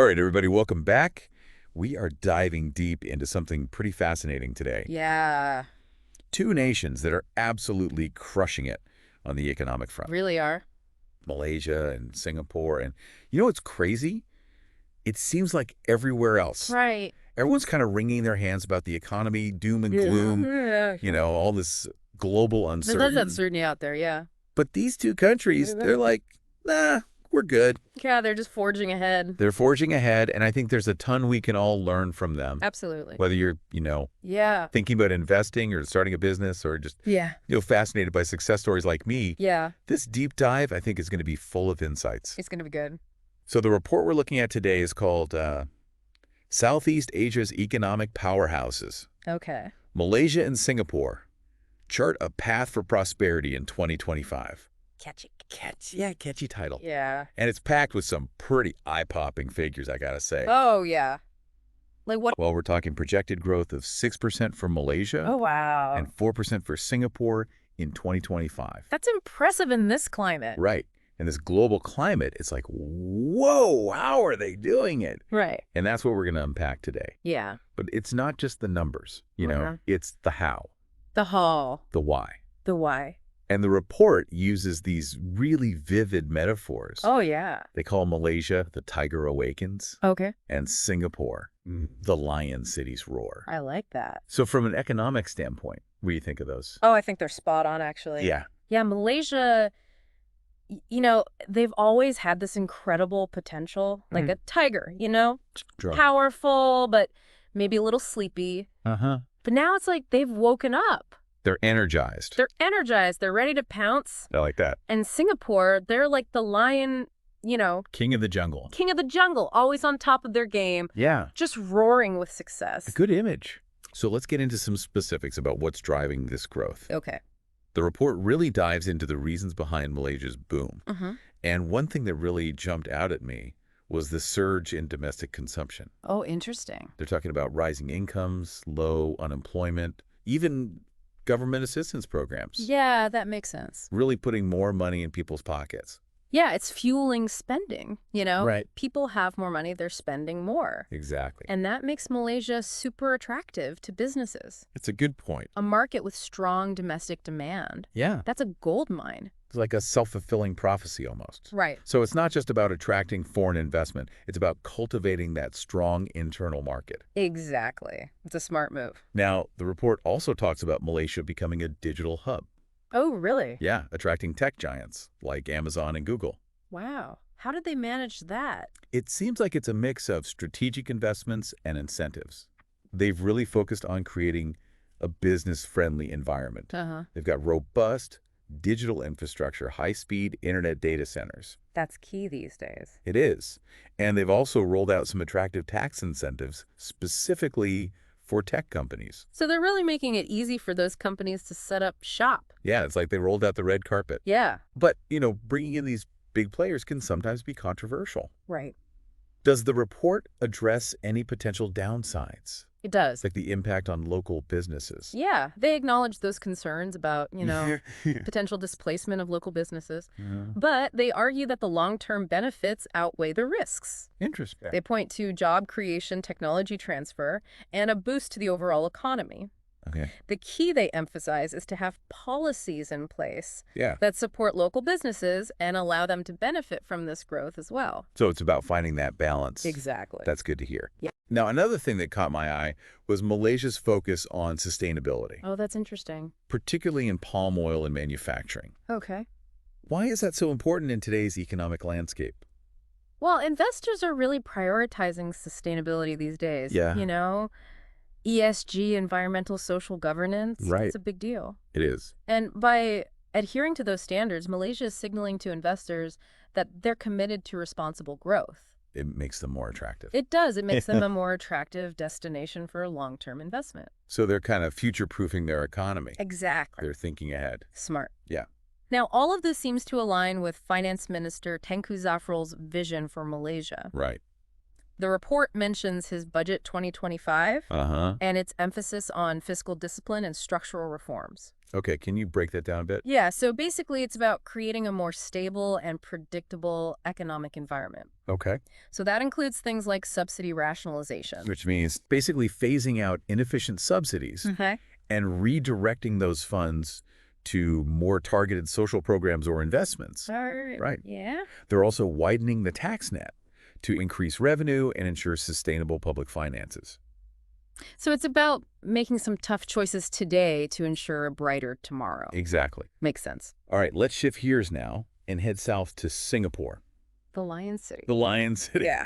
right, everybody, welcome back. We are diving deep into something pretty fascinating today. Yeah, Two nations that are absolutely crushing it on the economic front. really are. Malaysia and Singapore. And you know what's crazy? It seems like everywhere else, Right. everyone's kind of wringing their hands about the economy, doom and Yeah. gloom, Yeah. all this global There's uncertainty. uncertainty out there, yeah. But these two countries, they're like, nah, we're good. Yeah, they're just forging ahead. They're forging ahead, and I think there's a ton we can all learn from them. Absolutely. Whether you're, Yeah. thinking about investing or starting a business or just, Yeah. fascinated by success stories like me, Yeah. this deep dive, I think, is going to be full of insights. It's going to be good. So the report we're looking at today is called Southeast Asia's Economic Powerhouses. Okay. Malaysia and Singapore chart a path for prosperity in 2025. Catchy. Catchy title. Yeah. And it's packed with some pretty eye-popping figures, I gotta say. Oh, yeah. Like what? Well, we're talking projected growth of 6% for Malaysia Oh, wow. and 4% for Singapore in 2025. That's impressive in this climate. Right. And this global climate, it's like, whoa, how are they doing it? Right. And that's what we're going to unpack today. Yeah. But it's not just the numbers, Uh-huh. it's the how, The haul. the why. The why. And the report uses these really vivid metaphors. Oh, yeah. They call Malaysia the tiger awakens Okay. and Singapore the lion cities roar. I like that. So from an economic standpoint, what do you think of those? Oh, I think they're spot on, actually. Yeah. Yeah, Malaysia, they've always had this incredible potential, like a tiger, Drunk. powerful, but maybe a little sleepy. Uh-huh. But now it's like they've woken up. They're energized. They're energized. They're ready to pounce. I like that. And Singapore, they're like the lion, King of the jungle. king of the jungle, always on top of their game, Yeah. just roaring with success. A good image. So let's get into some specifics about what's driving this growth. Okay. The report really dives into the reasons behind Malaysia's boom. Mm-hmm. And one thing that really jumped out at me was the surge in domestic consumption. Oh, interesting. They're talking about rising incomes, low unemployment, even government assistance programs. Yeah, that makes sense. Really putting more money in people's pockets. Yeah, it's fueling spending, Right. People have more money, they're spending more. Exactly. And that makes Malaysia super attractive to businesses. It's a good point. A market with strong domestic demand. Yeah. That's a gold mine. It's like a self-fulfilling prophecy almost. Right. So it's not just about attracting foreign investment. It's about cultivating that strong internal market. Exactly. It's a smart move. Now, the report also talks about Malaysia becoming a digital hub. Oh, really? Yeah, attracting tech giants like Amazon and Google. Wow. How did they manage that? It seems like it's a mix of strategic investments and incentives. They've really focused on creating a business-friendly environment. Uh-huh. They've got robust digital infrastructure, high-speed internet data centers. That's key these days. It is. And they've also rolled out some attractive tax incentives specifically for tech companies. So they're really making it easy for those companies to set up shop. Yeah, it's like they rolled out the red carpet. Yeah. But, bringing in these big players can sometimes be controversial. Right. Does the report address any potential downsides, It does. like the impact on local businesses? Yeah, they acknowledge those concerns about, potential displacement of local businesses. But they argue that the long-term benefits outweigh the risks. Interesting. They point to job creation, technology transfer, and a boost to the overall economy. Okay. The key, they emphasize, is to have policies in place Yeah. that support local businesses and allow them to benefit from this growth as well. So it's about finding that balance. Exactly. That's good to hear. Yeah. Now, another thing that caught my eye was Malaysia's focus on sustainability, Oh, that's interesting. particularly in palm oil and manufacturing. Okay. Why is that so important in today's economic landscape? Well, investors are really prioritizing sustainability these days. Yeah. ESG, environmental social governance. Right. It's a big deal. It is. And by adhering to those standards, Malaysia is signaling to investors that they're committed to responsible growth. It makes them more attractive. It does. It makes them a more attractive destination for long-term investment. So they're kind of future-proofing their economy. Exactly. They're thinking ahead. Smart. Yeah. Now, all of this seems to align with Finance Minister Tengku Zafrul's vision for Malaysia. Right. The report mentions his budget 2025 Uh-huh. and its emphasis on fiscal discipline and structural reforms. Okay, can you break that down a bit? Yeah, so basically it's about creating a more stable and predictable economic environment. Okay. So that includes things like subsidy rationalization. Which means basically phasing out inefficient subsidies Okay. and redirecting those funds to more targeted social programs or investments. Right. Yeah. They're also widening the tax net to increase revenue and ensure sustainable public finances. So it's about making some tough choices today to ensure a brighter tomorrow. Exactly. Makes sense. All right, let's shift gears now and head south to Singapore, The Lion City. the Lion City. Yeah.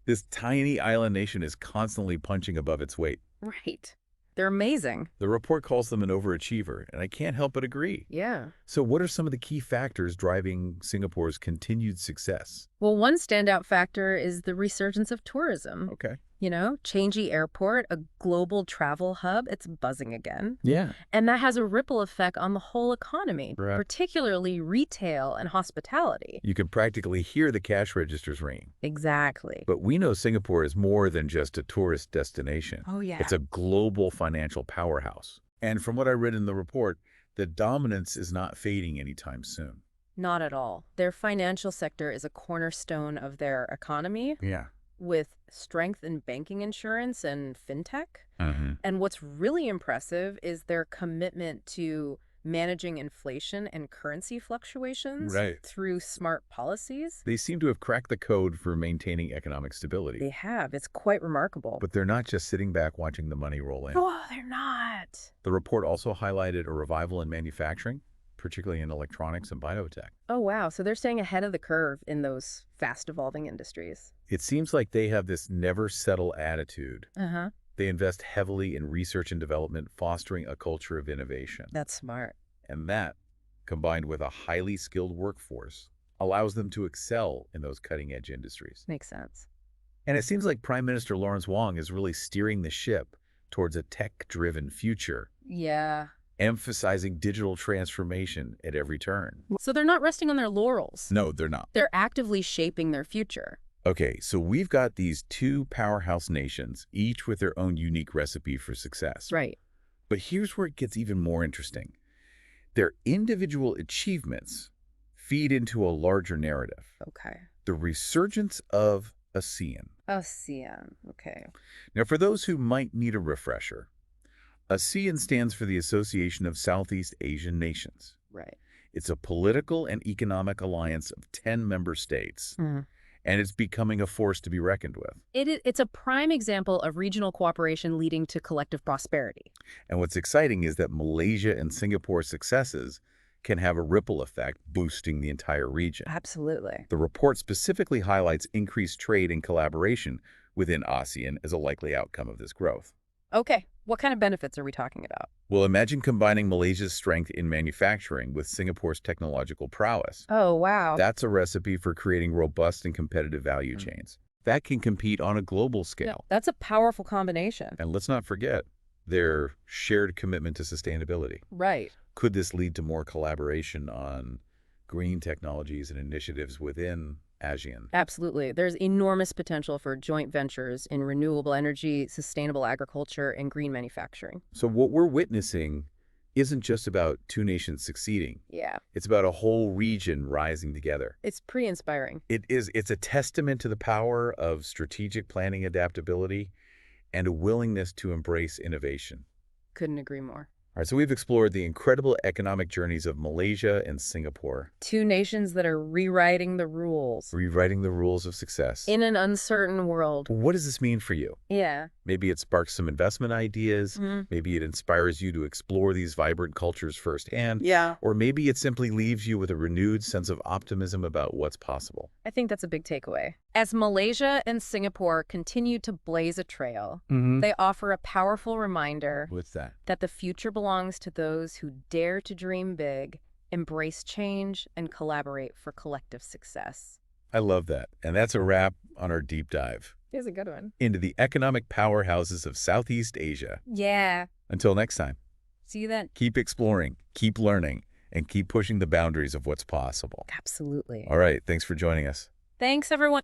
This tiny island nation is constantly punching above its weight. Right. They're amazing. The report calls them an overachiever, and I can't help but agree. Yeah. So what are some of the key factors driving Singapore's continued success? Well, one standout factor is the resurgence of tourism. Okay. You know, Changi Airport, a global travel hub, it's buzzing again. Yeah. And that has a ripple effect on the whole economy, Right. particularly retail and hospitality. You can practically hear the cash registers ringing. Exactly. But we know Singapore is more than just a tourist destination. Oh, yeah. It's a global financial powerhouse. And from what I read in the report, the dominance is not fading anytime soon. Not at all. Their financial sector is a cornerstone of their economy, Yeah. with strength in banking, insurance, and fintech. And what's really impressive is their commitment to managing inflation and currency fluctuations Right. through smart policies. They seem to have cracked the code for maintaining economic stability. They have. It's quite remarkable. But they're not just sitting back watching the money roll in. Oh, they're not. The report also highlighted a revival in manufacturing, particularly in electronics and biotech. Oh, wow. So they're staying ahead of the curve in those fast-evolving industries. It seems like they have this never-settle attitude. Uh-huh. They invest heavily in research and development, fostering a culture of innovation. That's smart. And that, combined with a highly skilled workforce, allows them to excel in those cutting-edge industries. Makes sense. And it seems like Prime Minister Lawrence Wong is really steering the ship towards a tech-driven future, Yeah. emphasizing digital transformation at every turn. So they're not resting on their laurels. No, they're not. They're actively shaping their future. Okay, so we've got these two powerhouse nations, each with their own unique recipe for success. Right. But here's where it gets even more interesting. Their individual achievements feed into a larger narrative, Okay. the resurgence of ASEAN. ASEAN. Okay. Now, for those who might need a refresher, ASEAN stands for the Association of Southeast Asian Nations. Right. It's a political and economic alliance of 10 member states, and it's becoming a force to be reckoned with. It's a prime example of regional cooperation leading to collective prosperity. And what's exciting is that Malaysia and Singapore's successes can have a ripple effect, boosting the entire region. Absolutely. The report specifically highlights increased trade and collaboration within ASEAN as a likely outcome of this growth. Okay. What kind of benefits are we talking about? Well, imagine combining Malaysia's strength in manufacturing with Singapore's technological prowess. Oh, wow. That's a recipe for creating robust and competitive value chains that can compete on a global scale. That's a powerful combination. And let's not forget their shared commitment to sustainability. Right. Could this lead to more collaboration on green technologies and initiatives within ASEAN? Absolutely. There's enormous potential for joint ventures in renewable energy, sustainable agriculture, and green manufacturing. So what we're witnessing isn't just about two nations succeeding. Yeah. It's about a whole region rising together. It's pretty inspiring. It's a testament to the power of strategic planning adaptability and a willingness to embrace innovation. Couldn't agree more. All right, so we've explored the incredible economic journeys of Malaysia and Singapore, Two nations that are rewriting the rules rewriting the rules of success. in an uncertain world. What does this mean for you? Yeah. Maybe it sparks some investment ideas. Maybe it inspires you to explore these vibrant cultures firsthand. Yeah. Or maybe it simply leaves you with a renewed sense of optimism about what's possible. I think that's a big takeaway. As Malaysia and Singapore continue to blaze a trail, they offer a powerful reminder What's that? that the future belongs to those who dare to dream big, embrace change, and collaborate for collective success. I love that. And that's a wrap on our deep dive Here's a good one. into the economic powerhouses of Southeast Asia. Yeah. Until next time, See you then. keep exploring, keep learning, and keep pushing the boundaries of what's possible. Absolutely. All right, thanks for joining us. Thanks, everyone.